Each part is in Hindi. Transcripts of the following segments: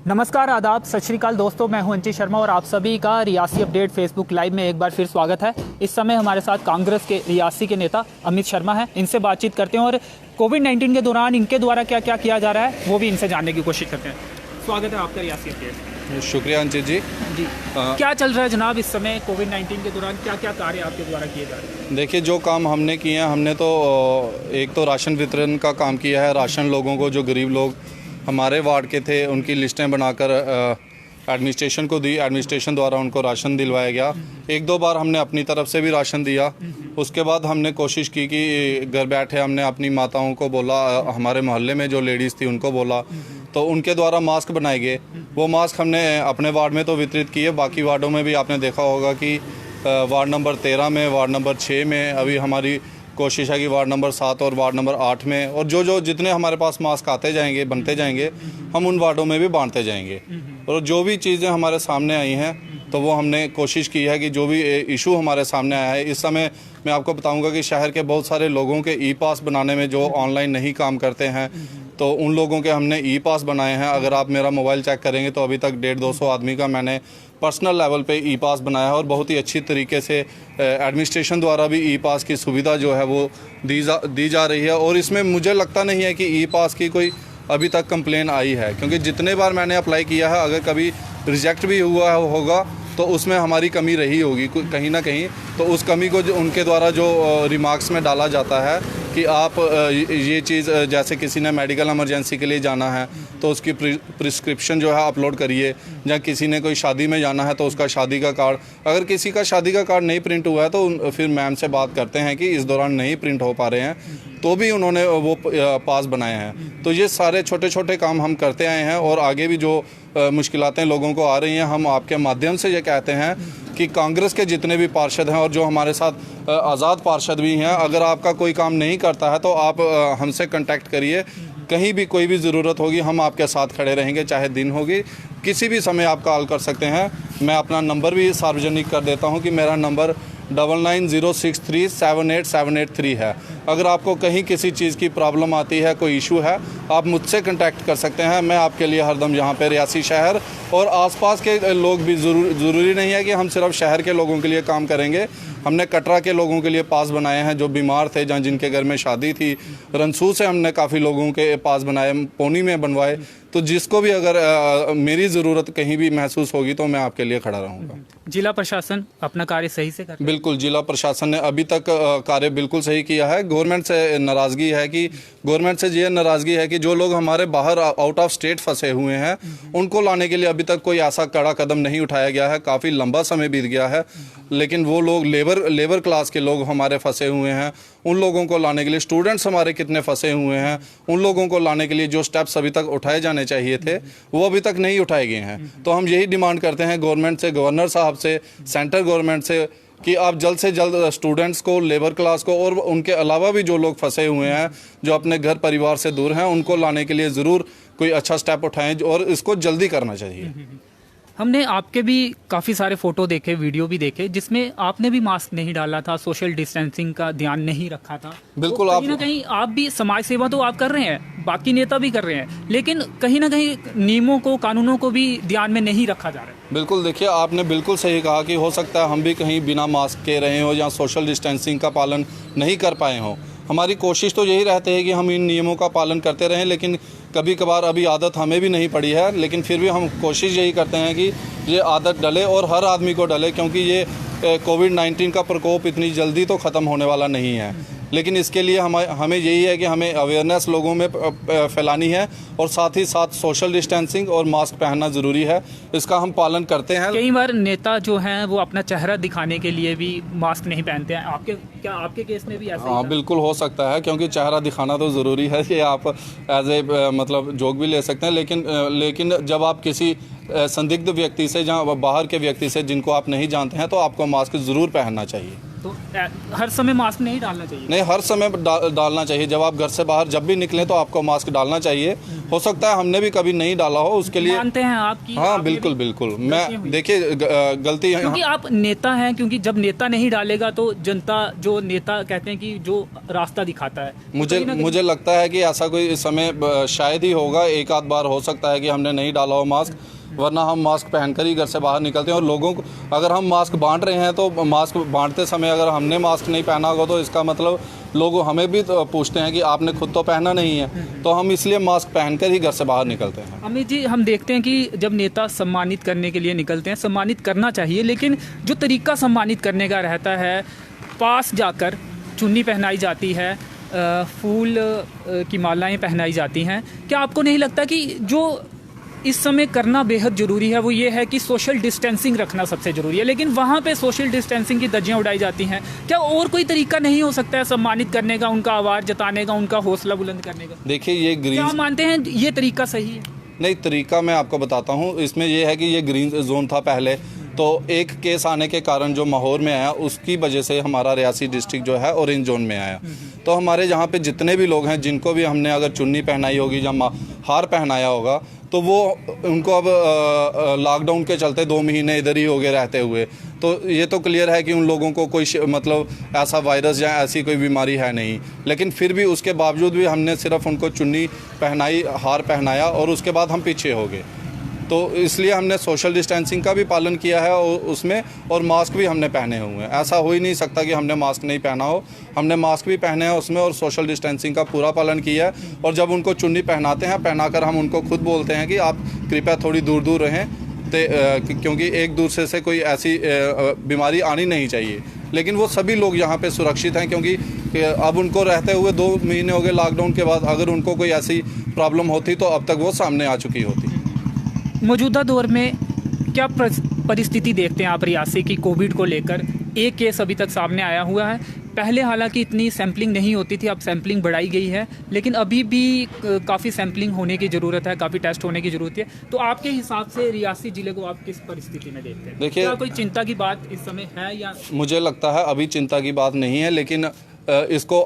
नमस्कार, आदाब, सत श्री अकाल दोस्तों। मैं हूं अंचित शर्मा और आप सभी का रियासी अपडेट फेसबुक लाइव में एक बार फिर स्वागत है। इस समय हमारे साथ कांग्रेस के रियासी के नेता अमित शर्मा हैं। इनसे बातचीत करते हैं और कोविड-19 के दौरान इनके द्वारा क्या क्या किया जा रहा है वो भी इनसे जानने की कोशिश करते हैं। स्वागत है आपका रियासी अपडेट। शुक्रिया अंचित जी। क्या चल रहा है जनाब इस समय कोविड-19 के दौरान, क्या क्या कार्य आपके द्वारा किए जा रहे हैं? देखिए, जो काम हमने किए हैं, हमने तो एक तो राशन वितरण का काम किया है। राशन लोगों को, जो गरीब लोग हमारे वार्ड के थे, उनकी लिस्टें बनाकर एडमिनिस्ट्रेशन को दी। एडमिनिस्ट्रेशन द्वारा उनको राशन दिलवाया गया। एक दो बार हमने अपनी तरफ से भी राशन दिया। उसके बाद हमने कोशिश की कि घर बैठे हमने अपनी माताओं को बोला, हमारे मोहल्ले में जो लेडीज़ थी उनको बोला, तो उनके द्वारा मास्क बनाए गए। वो मास्क हमने अपने वार्ड में तो वितरित किए, बाकी वार्डों में भी आपने देखा होगा कि वार्ड नंबर 13 में, वार्ड नंबर 6 में, अभी हमारी कोशिश है कि वार्ड नंबर 7 और वार्ड नंबर 8 में, और जो जितने हमारे पास मास्क आते जाएंगे, बनते जाएंगे, हम उन वार्डों में भी बांटते जाएंगे। और जो भी चीज़ें हमारे सामने आई हैं तो वो हमने कोशिश की है कि जो भी इशू हमारे सामने आया है, इस समय मैं आपको बताऊंगा कि शहर के बहुत सारे लोगों के ई पास बनाने में, जो ऑनलाइन नहीं काम करते हैं, तो उन लोगों के हमने ई पास बनाए हैं। अगर आप मेरा मोबाइल चेक करेंगे तो अभी तक 150-200 आदमी का मैंने पर्सनल लेवल पे ई पास बनाया है, और बहुत ही अच्छी तरीके से एडमिनिस्ट्रेशन द्वारा भी ई पास की सुविधा जो है वो दी जा रही है। और इसमें मुझे लगता नहीं है कि ई पास की कोई अभी तक कंप्लेन आई है, क्योंकि जितने बार मैंने अप्लाई किया है, अगर कभी रिजेक्ट भी हुआ होगा तो उसमें हमारी कमी रही होगी कहीं ना कहीं। तो उस कमी को जो उनके द्वारा जो रिमार्क्स में डाला जाता है कि आप ये चीज़, जैसे किसी ने मेडिकल इमरजेंसी के लिए जाना है तो उसकी प्रिस्क्रिप्शन जो है अपलोड करिए, या किसी ने कोई शादी में जाना है तो उसका शादी का कार्ड, अगर किसी का शादी का कार्ड नहीं प्रिंट हुआ है तो फिर मैम से बात करते हैं कि इस दौरान नहीं प्रिंट हो पा रहे हैं, तो भी उन्होंने वो पास बनाए हैं। तो ये सारे छोटे छोटे काम हम करते आए हैं, और आगे भी जो मुश्किलातें लोगों को आ रही हैं, हम आपके माध्यम से ये कहते हैं कि कांग्रेस के जितने भी पार्षद हैं और जो हमारे साथ आज़ाद पार्षद भी हैं, अगर आपका कोई काम नहीं करता है तो आप हमसे कांटेक्ट करिए। कहीं भी कोई भी ज़रूरत होगी, हम आपके साथ खड़े रहेंगे, चाहे दिन होगी, किसी भी समय आप कॉल कर सकते हैं। मैं अपना नंबर भी सार्वजनिक कर देता हूं कि मेरा नंबर 9906378783 है। अगर आपको कहीं किसी चीज़ की प्रॉब्लम आती है, कोई इशू है, आप मुझसे कांटेक्ट कर सकते हैं। मैं आपके लिए हरदम यहाँ पे रियासी शहर और आसपास के लोग भी, ज़रूरी नहीं है कि हम सिर्फ शहर के लोगों के लिए काम करेंगे। हमने कटरा के लोगों के लिए पास बनाए हैं जो बीमार थे, जहाँ जिनके घर में शादी थी। रनसू से हमने काफ़ी लोगों के पास बनाए, पोनी में बनवाए। तो जिसको भी अगर मेरी ज़रूरत कहीं भी महसूस होगी तो मैं आपके लिए खड़ा रहूँगा। जिला प्रशासन अपना कार्य सही से कर रहा है? बिल्कुल, जिला प्रशासन ने अभी तक कार्य बिल्कुल सही किया है। गवर्नमेंट से नाराज़गी है कि जो लोग हमारे बाहर आउट ऑफ स्टेट फंसे हुए हैं, उनको लाने के लिए अभी तक कोई ऐसा कड़ा कदम नहीं उठाया गया है। काफ़ी लंबा समय बीत गया है, लेकिन वो लोग लेबर क्लास के लोग हमारे फंसे हुए हैं, उन लोगों को लाने के लिए, स्टूडेंट्स हमारे कितने फंसे हुए हैं, उन लोगों को लाने के लिए जो स्टेप्स अभी तक उठाए जाने चाहिए थे वो अभी तक नहीं उठाए गए हैं। तो हम यही डिमांड करते हैं गवर्नमेंट से, गवर्नर साहब से, सेंट्रल गवर्नमेंट से, कि आप जल्द से जल्द स्टूडेंट्स को, लेबर क्लास को, और उनके अलावा भी जो लोग फंसे हुए हैं, जो अपने घर परिवार से दूर हैं, उनको लाने के लिए ज़रूर कोई अच्छा स्टेप उठाएं, और इसको जल्दी करना चाहिए। हमने आपके भी काफ़ी सारे फ़ोटो देखे, वीडियो भी देखे, जिसमें आपने भी मास्क नहीं डाला था, सोशल डिस्टेंसिंग का ध्यान नहीं रखा था। बिल्कुल, तो कहीं ना कहीं आप भी समाज सेवा तो आप कर रहे हैं, बाकी नेता भी कर रहे हैं, लेकिन कहीं ना कहीं नियमों को, कानूनों को भी ध्यान में नहीं रखा जा रहा है। बिल्कुल, देखिए, आपने बिल्कुल सही कहा कि हो सकता है हम भी कहीं बिना मास्क के रहे हों या सोशल डिस्टेंसिंग का पालन नहीं कर पाए हों। हमारी कोशिश तो यही रहती है कि हम इन नियमों का पालन करते रहें, लेकिन कभी कभार अभी आदत हमें भी नहीं पड़ी है, लेकिन फिर भी हम कोशिश यही करते हैं कि ये आदत डले और हर आदमी को डले, क्योंकि ये कोविड-19 का प्रकोप इतनी जल्दी तो ख़त्म होने वाला नहीं है। लेकिन इसके लिए हमें यही है कि हमें अवेयरनेस लोगों में फैलानी है, और साथ ही साथ सोशल डिस्टेंसिंग और मास्क पहनना ज़रूरी है। इसका हम पालन करते हैं। कई बार नेता जो हैं वो अपना चेहरा दिखाने के लिए भी मास्क नहीं पहनते हैं। आपके केस में भी ऐसा ही था? बिल्कुल हो सकता है, क्योंकि चेहरा दिखाना तो ज़रूरी है कि आप एज ए मतलब जोक भी ले सकते हैं, लेकिन जब आप किसी संदिग्ध व्यक्ति से, जहाँ बाहर के व्यक्ति से, जिनको आप नहीं जानते हैं, तो आपको मास्क ज़रूर पहनना चाहिए। तो हर समय मास्क नहीं डालना चाहिए। नहीं, हर समय डालना चाहिए। जब आप घर से बाहर जब भी निकलें तो आपको मास्क डालना चाहिए। हो सकता है हमने भी कभी नहीं डाला हो, उसके लिए मानते हैं आप कि हाँ आपने बिल्कुल भी बिल्कुल। मैं देखिए गलती क्योंकि आप नेता हैं, क्योंकि जब नेता नहीं डालेगा तो जनता, जो नेता कहते हैं कि जो रास्ता दिखाता है, मुझे लगता है कि ऐसा कोई इस समय शायद ही होगा, एक आध बार हो सकता है कि हमने नहीं डाला हो मास्क, वरना हम मास्क पहनकर ही घर से बाहर निकलते हैं। और लोगों को अगर हम मास्क बांट रहे हैं तो मास्क बांटते समय अगर हमने मास्क नहीं पहना होगा तो इसका मतलब लोग हमें भी तो पूछते हैं कि आपने खुद तो पहना नहीं है, तो हम इसलिए मास्क पहनकर ही घर से बाहर निकलते हैं। अमित जी, हम देखते हैं कि जब नेता सम्मानित करने के लिए निकलते हैं, सम्मानित करना चाहिए, लेकिन जो तरीका सम्मानित करने का रहता है, पास जाकर चुन्नी पहनाई जाती है, फूल की मालाएं पहनाई जाती हैं, क्या आपको नहीं लगता कि जो इस समय करना बेहद ज़रूरी है वो ये है कि सोशल डिस्टेंसिंग रखना सबसे ज़रूरी है, लेकिन वहाँ पे सोशल डिस्टेंसिंग की धज्जियाँ उड़ाई जाती हैं? क्या और कोई तरीका नहीं हो सकता है सम्मानित करने का, उनका आवाज़ जताने का, उनका हौसला बुलंद करने का? देखिए ये क्या ग्रीन, आप मानते हैं ये तरीका सही है? नहीं, तरीका मैं आपको बताता हूँ। इसमें यह है कि ये ग्रीन जोन था पहले, तो एक केस आने के कारण जो माहौर में आया उसकी वजह से हमारा रियासी डिस्ट्रिक्ट जो है ऑरेंज जोन में आया। तो हमारे जहाँ पे जितने भी लोग हैं जिनको भी हमने अगर चुन्नी पहनाई होगी या हार पहनाया होगा तो वो उनको अब लॉकडाउन के चलते 2 महीने इधर ही हो गए रहते हुए, तो ये तो क्लियर है कि उन लोगों को कोई मतलब ऐसा वायरस या ऐसी कोई बीमारी है नहीं। लेकिन फिर भी उसके बावजूद भी हमने सिर्फ उनको चुन्नी पहनाई, हार पहनाया और उसके बाद हम पीछे हो गए। तो इसलिए हमने सोशल डिस्टेंसिंग का भी पालन किया है उसमें, और मास्क भी हमने पहने हुए हैं। ऐसा हो ही नहीं सकता कि हमने मास्क नहीं पहना हो, हमने मास्क भी पहने हैं उसमें और सोशल डिस्टेंसिंग का पूरा पालन किया है। और जब उनको चुन्नी पहनाते हैं, पहनाकर हम उनको खुद बोलते हैं कि आप कृपया थोड़ी दूर दूर रहें, क्योंकि एक दूसरे से कोई ऐसी बीमारी आनी नहीं चाहिए। लेकिन वो सभी लोग यहाँ पे सुरक्षित हैं, क्योंकि अब उनको रहते हुए 2 महीने हो गए लॉकडाउन के बाद, अगर उनको कोई ऐसी प्रॉब्लम होती तो अब तक वो सामने आ चुकी होती। मौजूदा दौर में क्या परिस्थिति देखते हैं आप रियासी की कोविड को लेकर? एक केस अभी तक सामने आया हुआ है, पहले हालांकि इतनी सैम्पलिंग नहीं होती थी, अब सैम्पलिंग बढ़ाई गई है, लेकिन अभी भी काफ़ी सैम्पलिंग होने की ज़रूरत है, काफ़ी टेस्ट होने की ज़रूरत है। तो आपके हिसाब से रियासी ज़िले को आप किस परिस्थिति में देखते हैं? देखिए, क्या कोई चिंता की बात इस समय है या? मुझे लगता है अभी चिंता की बात नहीं है, लेकिन इसको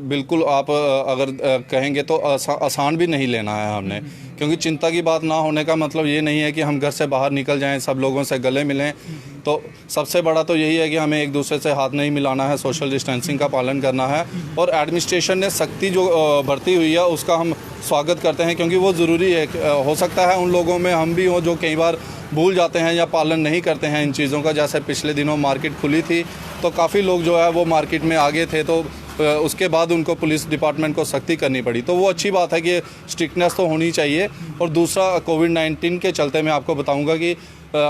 बिल्कुल आप अगर कहेंगे तो आसान भी नहीं लेना है हमने, क्योंकि चिंता की बात ना होने का मतलब ये नहीं है कि हम घर से बाहर निकल जाएं, सब लोगों से गले मिलें। तो सबसे बड़ा तो यही है कि हमें एक दूसरे से हाथ नहीं मिलाना है, सोशल डिस्टेंसिंग का पालन करना है। और एडमिनिस्ट्रेशन ने सख्ती जो बरती हुई है उसका हम स्वागत करते हैं, क्योंकि वो ज़रूरी है। हो सकता है उन लोगों में हम भी हों जो कई बार भूल जाते हैं या पालन नहीं करते हैं इन चीज़ों का। जैसे पिछले दिनों मार्केट खुली थी तो काफ़ी लोग जो है वो मार्केट में आगे थे, तो उसके बाद उनको पुलिस डिपार्टमेंट को सख्ती करनी पड़ी। तो वो अच्छी बात है कि स्ट्रिक्टनेस तो होनी चाहिए। और दूसरा, कोविड-19 के चलते मैं आपको बताऊंगा कि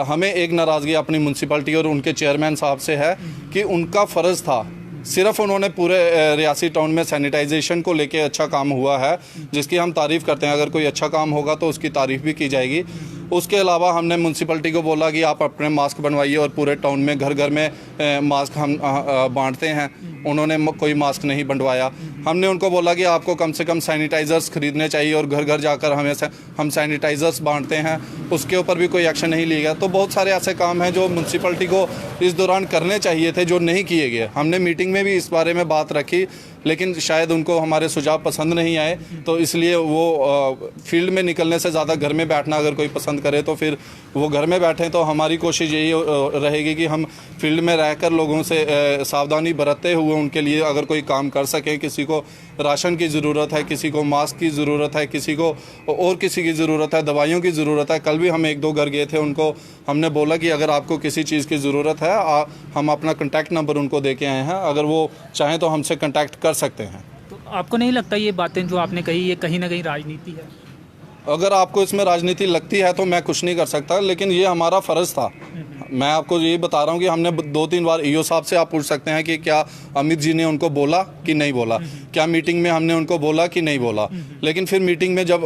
हमें एक नाराज़गी अपनी म्यूनसिपैलिटी और उनके चेयरमैन साहब से है कि उनका फ़र्ज़ था, सिर्फ उन्होंने पूरे रियासी टाउन में सैनिटाइजेशन को लेके अच्छा काम हुआ है, जिसकी हम तारीफ़ करते हैं। अगर कोई अच्छा काम होगा तो उसकी तारीफ़ भी की जाएगी। उसके अलावा हमने म्यूनसिपैलिटी को बोला कि आप अपने मास्क बनवाइए, और पूरे टाउन में घर घर में मास्क हम बांटते हैं। उन्होंने कोई मास्क नहीं बनवाया। हमने उनको बोला कि आपको कम से कम सैनिटाइज़र्स खरीदने चाहिए, और घर घर जाकर हम सैनिटाइज़र्स बांटते हैं, उसके ऊपर भी कोई एक्शन नहीं लिया गया। तो बहुत सारे ऐसे काम हैं जो म्यूनसिपैलिटी को इस दौरान करने चाहिए थे, जो नहीं किए गए। हमने मीटिंग में भी इस बारे में बात रखी, लेकिन शायद उनको हमारे सुझाव पसंद नहीं आए, तो इसलिए वो फील्ड में निकलने से ज़्यादा घर में बैठना अगर कोई पसंद करे तो फिर वो घर में बैठें। तो हमारी कोशिश यही रहेगी कि हम फील्ड में रहकर लोगों से सावधानी बरतते हुए उनके लिए अगर कोई काम कर सकें। किसी को राशन की ज़रूरत है, किसी को मास्क की ज़रूरत है, किसी को और किसी की ज़रूरत है, दवाइयों की ज़रूरत है। कल भी हम 1-2 घर गए थे, उनको हमने बोला कि अगर आपको किसी चीज़ की ज़रूरत है, हम अपना कॉन्टैक्ट नंबर उनको दे के आए हैं, अगर वो चाहें तो हमसे कॉन्टैक्ट कर सकते हैं। तो आपको नहीं लगता ये बातें जो आपने कही ये कहीं ना कहीं राजनीति है? अगर आपको इसमें राजनीति लगती है तो मैं कुछ नहीं कर सकता, लेकिन ये हमारा फ़र्ज़ था। मैं आपको यही बता रहा हूँ कि हमने 2-3 बार ईओ साहब से आप पूछ सकते हैं कि क्या अमित जी ने उनको बोला कि नहीं बोला, क्या मीटिंग में हमने उनको बोला कि नहीं बोला। लेकिन फिर मीटिंग में जब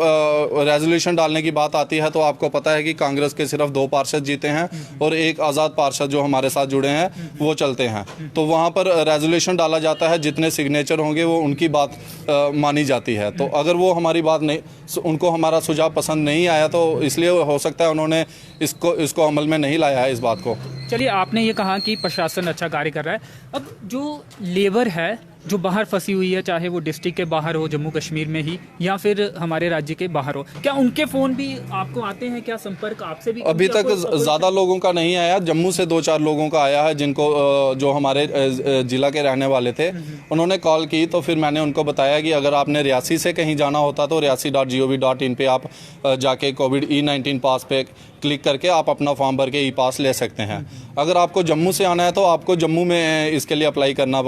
रेजोल्यूशन डालने की बात आती है तो आपको पता है कि कांग्रेस के सिर्फ 2 पार्षद जीते हैं और एक आज़ाद पार्षद जो हमारे साथ जुड़े हैं वो चलते हैं। तो वहाँ पर रेजोल्यूशन डाला जाता है, जितने सिग्नेचर होंगे वो उनकी बात मानी जाती है। तो अगर वो हमारी बात नहीं, उनको हमारा सुझाव पसंद नहीं आया, तो इसलिए हो सकता है उन्होंने इसको अमल में नहीं लाया है इस बात बात को। चलिए, आपने ये कहा कि प्रशासन अच्छा कार्य कर रहा है। अब जो लेबर है जो बाहर फंसी हुई है, चाहे वो डिस्ट्रिक्ट के बाहर हो, जम्मू कश्मीर में ही, या फिर हमारे राज्य के बाहर हो, क्या उनके फ़ोन भी आपको आते हैं? क्या संपर्क आपसे भी? अभी तक ज़्यादा लोगों का नहीं आया। जम्मू से 2-4 लोगों का आया है, जिनको जो हमारे ज़िला के रहने वाले थे, उन्होंने कॉल की। तो फिर मैंने उनको बताया कि अगर आपने रियासी से कहीं जाना होता तो riasi.gov.in पे आप जाके कोविड E19 पास पे क्लिक करके आप अपना फॉर्म भर के ई-पास ले सकते हैं। अगर आपको जम्मू से आना है तो आपको जम्मू में इसके लिए अप्लाई करना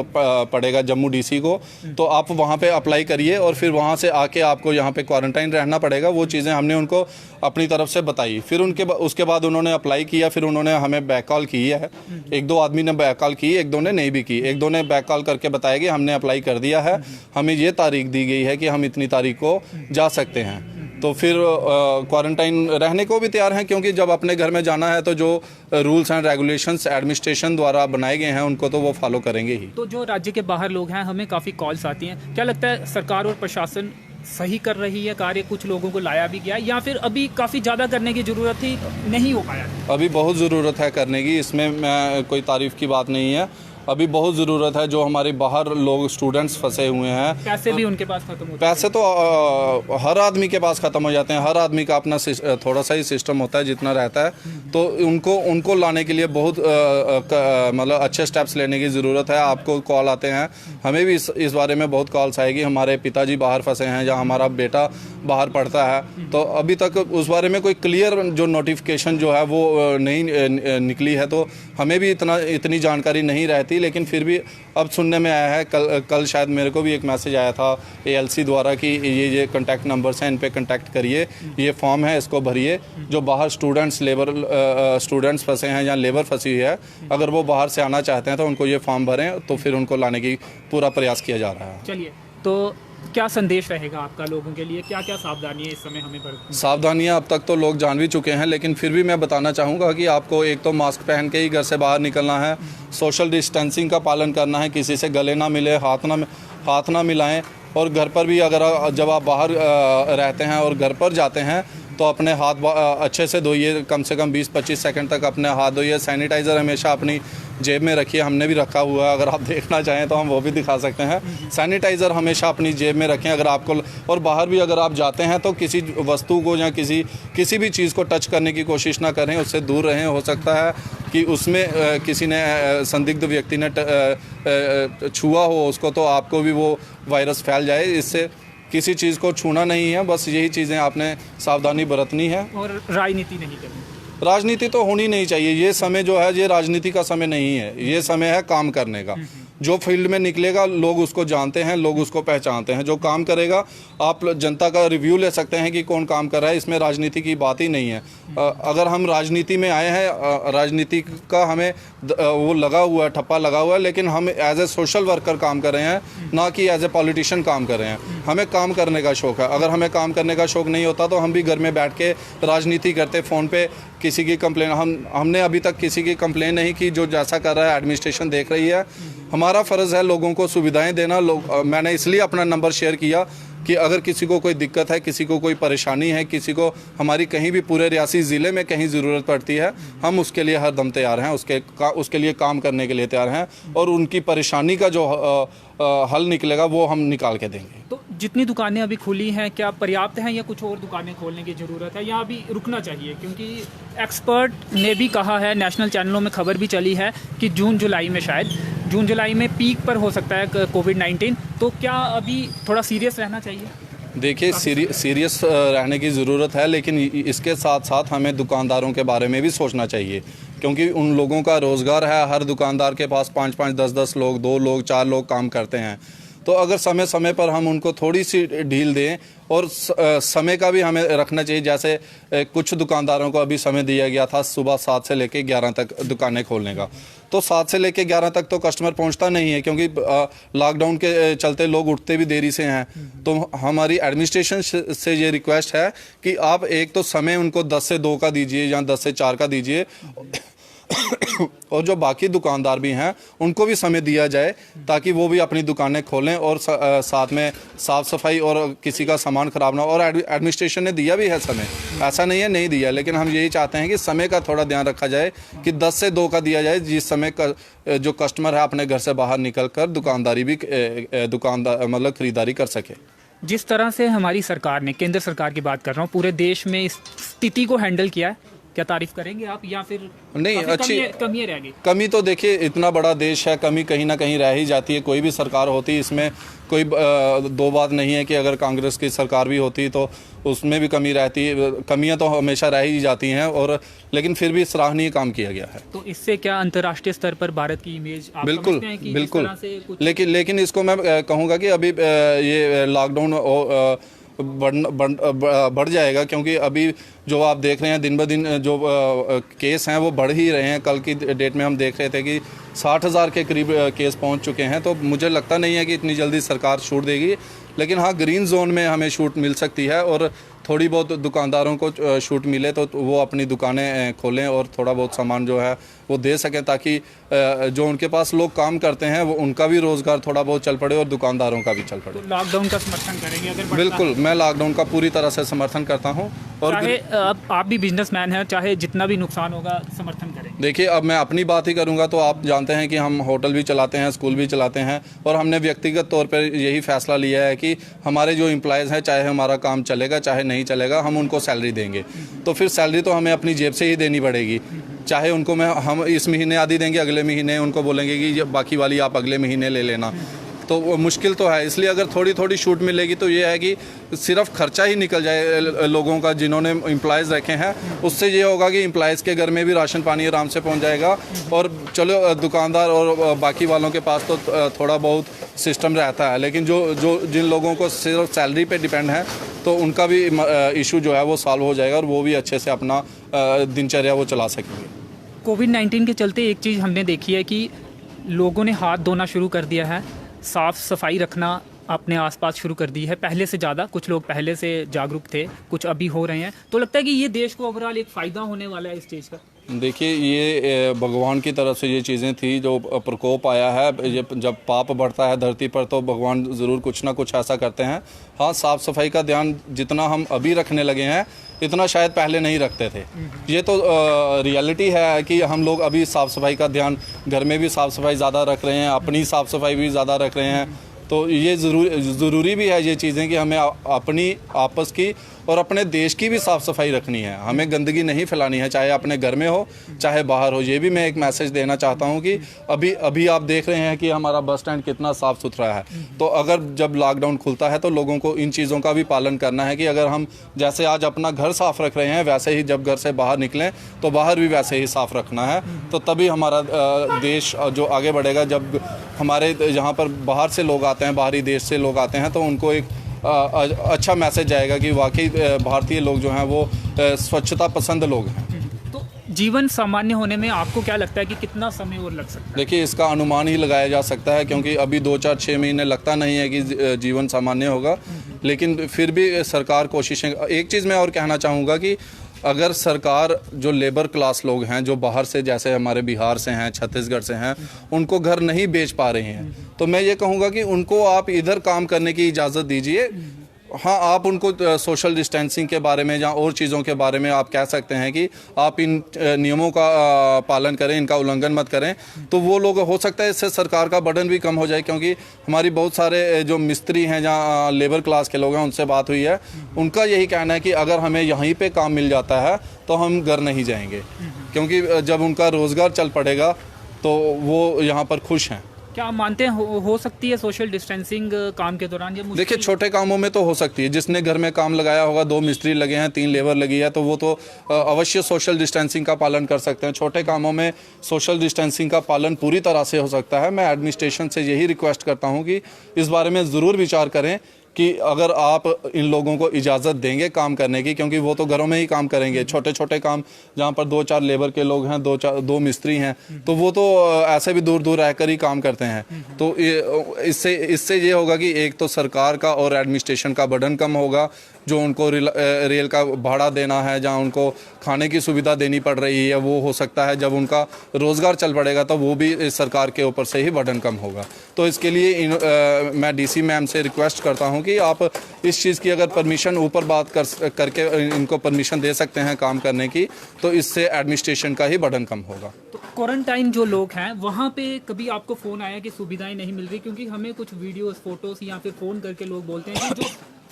पड़ेगा, जम्मू डीसी को। तो आप वहाँ पे अप्लाई करिए और फिर वहाँ से आके आपको यहाँ पे क्वारंटाइन रहना पड़ेगा। वो चीज़ें हमने उनको अपनी तरफ से बताई। फिर उसके बाद उन्होंने अप्लाई किया, फिर उन्होंने हमें बैक कॉल की है। 1-2 आदमी ने बैक कॉल की, 1-2 ने नहीं भी की। 1-2 ने बैक कॉल करके बताया कि हमने अप्लाई कर दिया है, हमें ये तारीख दी गई है कि हम इतनी तारीख को जा सकते हैं। तो फिर क्वारंटाइन रहने को भी तैयार हैं, क्योंकि जब अपने घर में जाना है तो जो रूल्स एंड रेगुलेशंस एडमिनिस्ट्रेशन द्वारा बनाए गए हैं उनको तो वो फॉलो करेंगे ही। तो जो राज्य के बाहर लोग हैं, हमें काफ़ी कॉल्स आती हैं, क्या लगता है सरकार और प्रशासन सही कर रही है कार्य? कुछ लोगों को लाया भी गया, या फिर अभी काफ़ी ज़्यादा करने की ज़रूरत थी, नहीं हो पाया? अभी बहुत ज़रूरत है करने की, इसमें मैं कोई तारीफ़ की बात नहीं है। अभी बहुत ज़रूरत है। जो हमारे बाहर लोग स्टूडेंट्स फंसे हुए हैं, पैसे भी उनके पास खत्म होते हैं। पैसे तो हर आदमी के पास ख़त्म हो जाते हैं। हर आदमी का अपना थोड़ा सा ही सिस्टम होता है जितना रहता है। तो उनको लाने के लिए बहुत मतलब अच्छे स्टेप्स लेने की ज़रूरत है। आपको कॉल आते हैं, हमें भी इस बारे में बहुत कॉल्स आएगी। हमारे पिताजी बाहर फंसे हैं या हमारा बेटा बाहर पढ़ता है, तो अभी तक उस बारे में कोई क्लियर जो नोटिफिकेशन जो है वो नहीं निकली है। तो हमें भी इतनी जानकारी नहीं रहती, लेकिन फिर भी अब सुनने में आया है। कल शायद मेरे को भी एक मैसेज आया था ALC द्वारा कि ये कॉन्टैक्ट नंबर्स हैं, इन पे कॉन्टैक्ट करिए, ये फॉर्म है, इसको भरिए। जो बाहर स्टूडेंट्स फंसे हैं या लेबर फंसी हुई है, अगर वो बाहर से आना चाहते हैं तो उनको ये फॉर्म भरें, तो फिर उनको लाने की पूरा प्रयास किया जा रहा है। चलिए, तो क्या संदेश रहेगा आपका लोगों के लिए? क्या क्या सावधानियां इस समय हमें बरतनी? सावधानियां अब तक तो लोग जान भी चुके हैं, लेकिन फिर भी मैं बताना चाहूँगा कि आपको एक तो मास्क पहन के ही घर से बाहर निकलना है, सोशल डिस्टेंसिंग का पालन करना है, किसी से गले ना मिले, हाथ ना मिलाएं। और घर पर भी अगर जब आप बाहर रहते हैं और घर पर जाते हैं तो अपने हाथ अच्छे से धोइए, कम से कम 20-25 सेकंड तक अपने हाथ धोइए। सैनिटाइज़र हमेशा अपनी जेब में रखिए, हमने भी रखा हुआ है, अगर आप देखना चाहें तो हम वो भी दिखा सकते हैं। सैनिटाइज़र हमेशा अपनी जेब में रखें अगर आपको। और बाहर भी अगर आप जाते हैं तो किसी वस्तु को या किसी भी चीज़ को टच करने की कोशिश ना करें, उससे दूर रहें। हो सकता है कि उसमें किसी ने संदिग्ध व्यक्ति ने छुआ हो उसको, तो आपको भी वो वायरस फैल जाए। इससे किसी चीज़ को छूना नहीं है, बस यही चीज़ें आपने सावधानी बरतनी है। और राजनीति नहीं करनी। राजनीति तो होनी नहीं चाहिए। ये समय जो है ये राजनीति का समय नहीं है, ये समय है काम करने का। जो फील्ड में निकलेगा लोग उसको जानते हैं, लोग उसको पहचानते हैं। जो काम करेगा, आप जनता का रिव्यू ले सकते हैं कि कौन काम कर रहा है, इसमें राजनीति की बात ही नहीं है। अगर हम राजनीति में आए हैं, राजनीति का हमें वो लगा हुआ है, ठप्पा लगा हुआ है, लेकिन हम एज ए सोशल वर्कर काम कर रहे हैं, ना कि एज ए पॉलिटिशियन काम कर रहे हैं। हमें काम करने का शौक़ है। अगर हमें काम करने का शौक़ नहीं होता तो हम भी घर में बैठ के राजनीति करते, फ़ोन पे किसी की कंप्लेन। हमने अभी तक किसी की कंप्लेन नहीं की। जो जैसा कर रहा है एडमिनिस्ट्रेशन देख रही है। हमारा फ़र्ज़ है लोगों को सुविधाएं देना। मैंने इसलिए अपना नंबर शेयर किया कि अगर किसी को कोई दिक्कत है, किसी को कोई परेशानी है, किसी को हमारी कहीं भी पूरे रियासी ज़िले में कहीं ज़रूरत पड़ती है, हम उसके लिए हर दम तैयार हैं, उसके लिए काम करने के लिए तैयार हैं। और उनकी परेशानी का जो हल निकलेगा वो हम निकाल के देंगे। तो जितनी दुकानें अभी खुली हैं, क्या पर्याप्त हैं या कुछ और दुकानें खोलने की ज़रूरत है, या अभी रुकना चाहिए? क्योंकि एक्सपर्ट ने भी कहा है, नेशनल चैनलों में खबर भी चली है कि जून जुलाई में पीक पर हो सकता है कोविड-19। तो क्या अभी थोड़ा सीरियस रहना चाहिए? देखिए, सीरियस रहने की ज़रूरत है, लेकिन इसके साथ साथ हमें दुकानदारों के बारे में भी सोचना चाहिए, क्योंकि उन लोगों का रोज़गार है। हर दुकानदार के पास 5-5, 10-10 लोग, 2 लोग, 4 लोग काम करते हैं। तो अगर समय समय पर हम उनको थोड़ी सी ढील दें, और समय का भी हमें रखना चाहिए। जैसे कुछ दुकानदारों को अभी समय दिया गया था सुबह 7 से लेकर 11 तक दुकानें खोलने का, तो 7 से लेकर 11 तक तो कस्टमर पहुंचता नहीं है, क्योंकि लॉकडाउन के चलते लोग उठते भी देरी से हैं। तो हमारी एडमिनिस्ट्रेशन से ये रिक्वेस्ट है कि आप एक तो समय उनको 10 से 2 का दीजिए या 10 से 4 का दीजिए, और जो बाकी दुकानदार भी हैं उनको भी समय दिया जाए ताकि वो भी अपनी दुकानें खोलें और साथ में साफ़ सफाई और किसी का सामान ख़राब ना हो। और एडमिनिस्ट्रेशन ने दिया भी है समय, ऐसा नहीं है नहीं दिया, लेकिन हम यही चाहते हैं कि समय का थोड़ा ध्यान रखा जाए कि 10 से 2 का दिया जाए, जिस समय का जो कस्टमर है अपने घर से बाहर निकल कर दुकानदारी भी मतलब ख़रीदारी कर सके। जिस तरह से हमारी सरकार ने, केंद्र सरकार की बात कर रहा हूँ, पूरे देश में इस स्थिति को हैंडल किया है, क्या तारीफ करेंगे आप या फिर नहीं? अच्छी कमी रह गई? कमी तो देखिए, इतना बड़ा देश है, कमी कहीं ना कहीं रह ही जाती है, कोई भी सरकार होती है, इसमें कोई दो बात नहीं है कि अगर कांग्रेस की सरकार भी होती तो उसमें भी कमी रहती है, कमियां तो हमेशा रह ही जाती हैं, और लेकिन फिर भी सराहनीय काम किया गया है। तो इससे क्या अंतर्राष्ट्रीय स्तर पर भारत की इमेज आप बिल्कुल समझते हैं कि बिल्कुल, इस तरह से कुछ... लेकिन इसको मैं कहूँगा कि अभी ये लॉकडाउन बढ़ जाएगा, क्योंकि अभी जो आप देख रहे हैं दिन ब दिन जो केस हैं वो बढ़ ही रहे हैं। कल की डेट में हम देख रहे थे कि 60,000 के करीब केस पहुंच चुके हैं, तो मुझे लगता नहीं है कि इतनी जल्दी सरकार छूट देगी, लेकिन हाँ ग्रीन जोन में हमें छूट मिल सकती है और थोड़ी बहुत दुकानदारों को छूट मिले तो वो अपनी दुकानें खोलें और थोड़ा बहुत सामान जो है वो दे सकें, ताकि जो उनके पास लोग काम करते हैं वो उनका भी रोज़गार थोड़ा बहुत चल पड़े और दुकानदारों का भी चल पड़े। तो लॉकडाउन का समर्थन करेंगे अगर? बिल्कुल, मैं लॉकडाउन का पूरी तरह से समर्थन करता हूँ। और चाहे आप भी बिजनेसमैन हैं, चाहे जितना भी नुकसान होगा समर्थन करें। देखिए, अब मैं अपनी बात ही करूंगा तो आप जानते हैं कि हम होटल भी चलाते हैं, स्कूल भी चलाते हैं, और हमने व्यक्तिगत तौर पर यही फैसला लिया है कि हमारे जो एम्प्लॉयज़ हैं, चाहे हमारा काम चलेगा चाहे नहीं चलेगा, हम उनको सैलरी देंगे। तो फिर सैलरी तो हमें अपनी जेब से ही देनी पड़ेगी, चाहे उनको हम इस महीने आधी देंगे, अगले महीने उनको बोलेंगे कि बाकी वाली आप अगले महीने ले लेना, तो वो मुश्किल तो है। इसलिए अगर थोड़ी थोड़ी छूट मिलेगी तो ये है कि सिर्फ खर्चा ही निकल जाए लोगों का जिन्होंने एम्प्लॉयज़ रखे हैं, उससे ये होगा कि एम्प्लॉयज़ के घर में भी राशन पानी आराम से पहुंच जाएगा, और चलो दुकानदार और बाकी वालों के पास तो थोड़ा बहुत सिस्टम रहता है, लेकिन जो जिन लोगों को सिर्फ सैलरी पे डिपेंड है तो उनका भी इशू जो है वो सॉल्व हो जाएगा और वो भी अच्छे से अपना दिनचर्या वो चला सकेंगे। कोविड-19 के चलते एक चीज़ हमने देखी है कि लोगों ने हाथ धोना शुरू कर दिया है, साफ़ सफाई रखना अपने आसपास शुरू कर दी है पहले से ज़्यादा। कुछ लोग पहले से जागरूक थे, कुछ अभी हो रहे हैं, तो लगता है कि ये देश को ओवरऑल एक फ़ायदा होने वाला है इस चीज़ का। देखिए, ये भगवान की तरफ से ये चीज़ें थी, जो प्रकोप आया है, ये जब पाप बढ़ता है धरती पर तो भगवान ज़रूर कुछ ना कुछ ऐसा करते हैं। हाँ, साफ़ सफाई का ध्यान जितना हम अभी रखने लगे हैं इतना शायद पहले नहीं रखते थे। ये तो रियलिटी है कि हम लोग अभी साफ़ सफाई का ध्यान, घर में भी साफ़ सफाई ज़्यादा रख रहे हैं, अपनी साफ़ सफाई भी ज़्यादा रख रहे हैं, तो ये ज़रूरी भी है ये चीज़ें कि हमें अपनी आपस की और अपने देश की भी साफ़ सफाई रखनी है। हमें गंदगी नहीं फैलानी है, चाहे अपने घर में हो चाहे बाहर हो। ये भी मैं एक मैसेज देना चाहता हूँ कि अभी आप देख रहे हैं कि हमारा बस स्टैंड कितना साफ़ सुथरा है, तो अगर जब लॉकडाउन खुलता है तो लोगों को इन चीज़ों का भी पालन करना है कि अगर हम जैसे आज अपना घर साफ़ रख रहे हैं, वैसे ही जब घर से बाहर निकलें तो बाहर भी वैसे ही साफ़ रखना है, तो तभी हमारा देश जो आगे बढ़ेगा। जब हमारे यहाँ पर बाहर से लोग आते हैं, बाहरी देश से लोग आते हैं, तो उनको एक अच्छा मैसेज जाएगा कि वाकई भारतीय लोग जो हैं वो स्वच्छता पसंद लोग हैं। तो जीवन सामान्य होने में आपको क्या लगता है कि कितना समय और लग सकता है? देखिए, इसका अनुमान ही लगाया जा सकता है, क्योंकि अभी 2-4-6 महीने लगता नहीं है कि जीवन सामान्य होगा, लेकिन फिर भी सरकार कोशिशें। एक चीज़ मैं और कहना चाहूँगा कि अगर सरकार जो लेबर क्लास लोग हैं, जो बाहर से जैसे हमारे बिहार से हैं, छत्तीसगढ़ से हैं, उनको घर नहीं बेच पा रहे हैं, तो मैं ये कहूँगा कि उनको आप इधर काम करने की इजाज़त दीजिए। हाँ, आप उनको सोशल डिस्टेंसिंग के बारे में या और चीज़ों के बारे में आप कह सकते हैं कि आप इन नियमों का पालन करें, इनका उल्लंघन मत करें, तो वो लोग, हो सकता है इससे सरकार का बर्डन भी कम हो जाए, क्योंकि हमारी बहुत सारे जो मिस्त्री हैं, जहाँ लेबर क्लास के लोग हैं, उनसे बात हुई है, उनका यही कहना है कि अगर हमें यहीं पे काम मिल जाता है तो हम घर नहीं जाएंगे, क्योंकि जब उनका रोज़गार चल पड़ेगा तो वो यहाँ पर खुश हैं। क्या आप मानते हैं हो सकती है सोशल डिस्टेंसिंग काम के दौरान? देखिए, छोटे कामों में तो हो सकती है। जिसने घर में काम लगाया होगा, 2 मिस्त्री लगे हैं, 3 लेबर लगी है, तो वो तो अवश्य सोशल डिस्टेंसिंग का पालन कर सकते हैं। छोटे कामों में सोशल डिस्टेंसिंग का पालन पूरी तरह से हो सकता है। मैं एडमिनिस्ट्रेशन से यही रिक्वेस्ट करता हूँ कि इस बारे में ज़रूर विचार करें कि अगर आप इन लोगों को इजाज़त देंगे काम करने की, क्योंकि वो तो घरों में ही काम करेंगे, छोटे छोटे काम जहाँ पर 2-4 लेबर के लोग हैं, 2 मिस्त्री हैं, तो वो तो ऐसे भी दूर दूर रहकर ही काम करते हैं। तो इससे ये होगा कि एक तो सरकार का और एडमिनिस्ट्रेशन का बर्डन कम होगा, जो उनको रेल का भाड़ा देना है, जहाँ उनको खाने की सुविधा देनी पड़ रही है, वो हो सकता है जब उनका रोज़गार चल पड़ेगा तो वो भी सरकार के ऊपर से ही बर्डन कम होगा। तो इसके लिए मैं डीसी मैम से रिक्वेस्ट करता हूँ कि आप इस चीज़ की अगर परमिशन ऊपर बात करके इनको परमिशन दे सकते हैं काम करने की, तो इससे एडमिनिस्ट्रेशन का ही बर्डन कम होगा। तो क्वारंटाइन जो लोग हैं वहाँ पे कभी आपको फ़ोन आया कि सुविधाएं नहीं मिल रही? क्योंकि हमें कुछ वीडियोस, फोटोस या फिर फ़ोन करके लोग बोलते हैं कि जो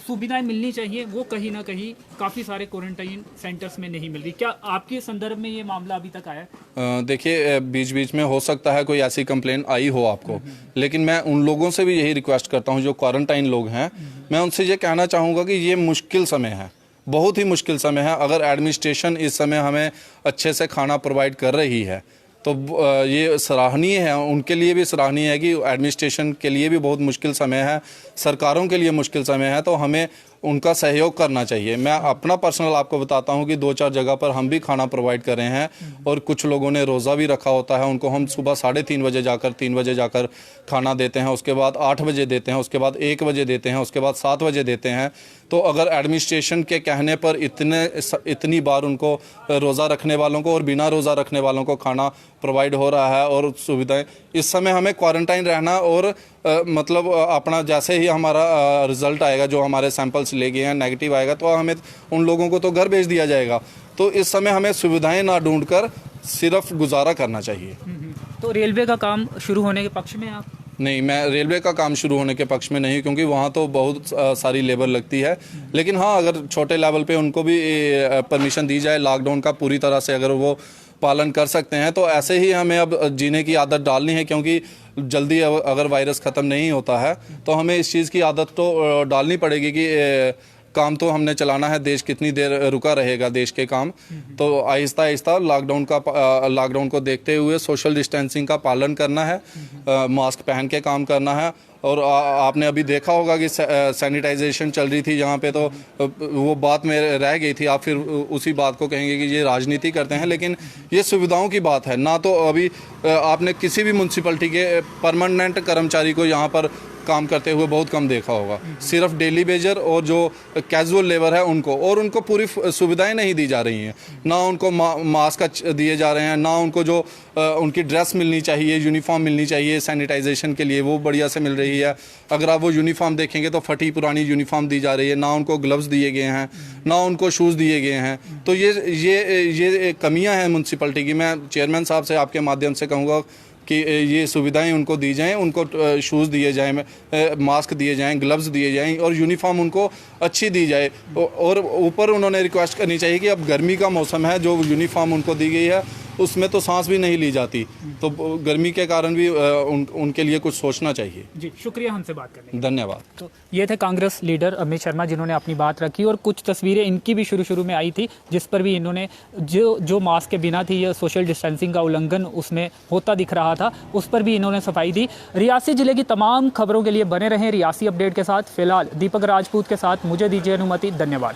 सुविधाएं मिलनी चाहिए वो कहीं ना कहीं काफ़ी सारे क्वारंटाइन सेंटर्स में नहीं मिल रही। क्या आपके संदर्भ में ये मामला अभी तक आया है? देखिए, बीच बीच में हो सकता है कोई ऐसी कंप्लेन आई हो आपको, लेकिन मैं उन लोगों से भी यही रिक्वेस्ट करता हूँ जो क्वारंटाइन लोग हैं, मैं उनसे ये कहना चाहूँगा कि ये मुश्किल समय है, बहुत ही मुश्किल समय है। अगर एडमिनिस्ट्रेशन इस समय हमें अच्छे से खाना प्रोवाइड कर रही है तो ये सराहनीय है, उनके लिए भी सराहनीय है कि एडमिनिस्ट्रेशन के लिए भी बहुत मुश्किल समय है, सरकारों के लिए मुश्किल समय है, तो हमें उनका सहयोग करना चाहिए। मैं अपना पर्सनल आपको बताता हूं कि 2-4 जगह पर हम भी खाना प्रोवाइड कर रहे हैं और कुछ लोगों ने रोज़ा भी रखा होता है, उनको हम सुबह 3:30 बजे जाकर 3 बजे जाकर खाना देते हैं, उसके बाद 8 बजे देते हैं, उसके बाद 1 बजे देते हैं, उसके बाद 7 बजे देते हैं। तो अगर एडमिनिस्ट्रेशन के कहने पर इतनी बार उनको रोज़ा रखने वालों को और बिना रोज़ा रखने वालों को खाना प्रोवाइड हो रहा है और सुविधाएं, इस समय हमें क्वारंटाइन रहना और मतलब अपना जैसे ही हमारा रिज़ल्ट आएगा, जो हमारे सैंपल्स ले गए हैं नेगेटिव आएगा, तो हमें उन लोगों को तो घर भेज दिया जाएगा। तो इस समय हमें सुविधाएं ना ढूंढकर सिर्फ गुजारा करना चाहिए। तो रेलवे का काम शुरू होने के पक्ष में आप? नहीं, मैं रेलवे का काम शुरू होने के पक्ष में नहीं, क्योंकि वहाँ तो बहुत सारी लेबर लगती है। लेकिन हाँ, अगर छोटे लेवल पे उनको भी परमिशन दी जाए, लॉकडाउन का पूरी तरह से अगर वो पालन कर सकते हैं, तो ऐसे ही हमें अब जीने की आदत डालनी है, क्योंकि जल्दी अगर वायरस ख़त्म नहीं होता है तो हमें इस चीज़ की आदत तो डालनी पड़ेगी कि काम तो हमने चलाना है, देश कितनी देर रुका रहेगा देश के काम। तो आहिस्ता आहिस्ता लॉकडाउन को देखते हुए सोशल डिस्टेंसिंग का पालन करना है, मास्क पहन के काम करना है। और आपने अभी देखा होगा कि सैनिटाइजेशन चल रही थी जहाँ पे, तो वो बात में रह गई थी। आप फिर उसी बात को कहेंगे कि ये राजनीति करते हैं, लेकिन ये सुविधाओं की बात है ना। तो अभी आपने किसी भी म्यूनसिपलिटी के परमानेंट कर्मचारी को यहाँ पर काम करते हुए बहुत कम देखा होगा। सिर्फ डेली बेजर और जो कैजुअल लेबर है उनको पूरी सुविधाएं नहीं दी जा रही हैं। ना उनको मास्क दिए जा रहे हैं, ना उनको जो उनकी ड्रेस मिलनी चाहिए, यूनिफॉर्म मिलनी चाहिए सैनिटाइजेशन के लिए, वो बढ़िया से मिल रही है। अगर आप वो यूनिफॉर्म देखेंगे तो फटी पुरानी यूनिफॉर्म दी जा रही है। ना उनको ग्लव्स दिए गए हैं, ना उनको शूज़ दिए गए हैं। तो ये कमियाँ हैं म्यूनसिपलिटी की। मैं चेयरमैन साहब से आपके माध्यम से कहूँगा कि ये सुविधाएं उनको दी जाएं, उनको शूज़ दिए जाएं, मास्क दिए जाएं, ग्लव्स दिए जाएं और यूनिफॉर्म उनको अच्छी दी जाए। और ऊपर उन्होंने रिक्वेस्ट करनी चाहिए कि अब गर्मी का मौसम है, जो यूनिफॉर्म उनको दी गई है उसमें तो सांस भी नहीं ली जाती, तो गर्मी के कारण भी उनके लिए कुछ सोचना चाहिए। जी, शुक्रिया हमसे बात करने के लिए। धन्यवाद। तो ये थे कांग्रेस लीडर अमित शर्मा, जिन्होंने अपनी बात रखी और कुछ तस्वीरें इनकी भी शुरू में आई थी, जिस पर भी इन्होंने जो मास्क के बिना थी, ये सोशल डिस्टेंसिंग का उल्लंघन उसमें होता दिख रहा था, उस पर भी इन्होंने सफाई दी। रियासी जिले की तमाम खबरों के लिए बने रहें रियासी अपडेट के साथ। फिलहाल दीपक राजपूत के साथ मुझे दीजिए अनुमति। धन्यवाद।